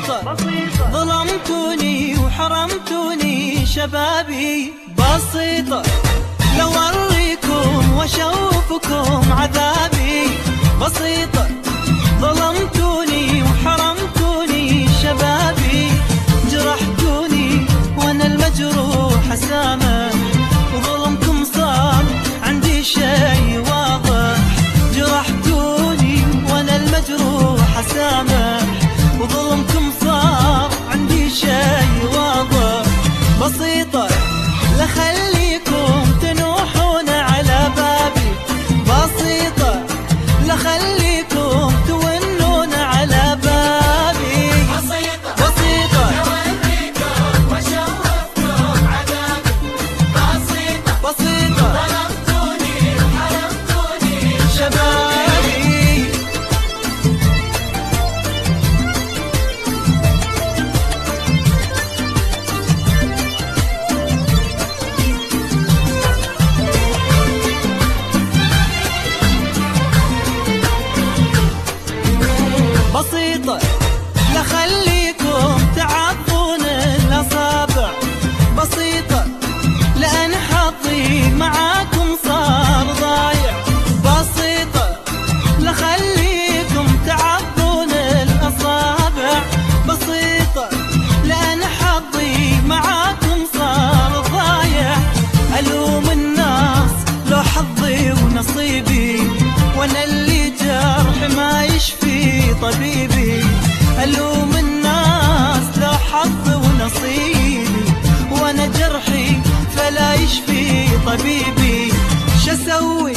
بسيطة ظلمتوني وحرمتوني شبابي. بسيطة لو أريكم وأشوفكم عذابي. بسيطة ظلمتوني وحرمتوني شبابي. جرحتوني وأنا المجروح أسامح، وظلمكم صار عندي شيء واضح. جرحتوني وأنا المجروح أسامح، وظلمكم صار عندي شيء واضح. بسيطة لخليكم تنوحون على بابي. بسيطة لخليكم تونون على بابي. بسيطة لوريكم واشوفكم عذابي. بسيطة ظلمتوني وحرمتوني شبابي. بسيطة لخليكم تعضون الأصابع. بسيطة لأن حظي معاكم صار ضايع. بسيطة لخليكم تعضون الأصابع. بسيطة لأن حظي معاكم صار ضايع. ألوم الناس لو حظي ونصيبي، وأنا اللي جرح ما يشفي طبيبي. ألوم الناس لو حظي ونصيبي، وأنا جرحي فلا يشفي طبيبي. شسوي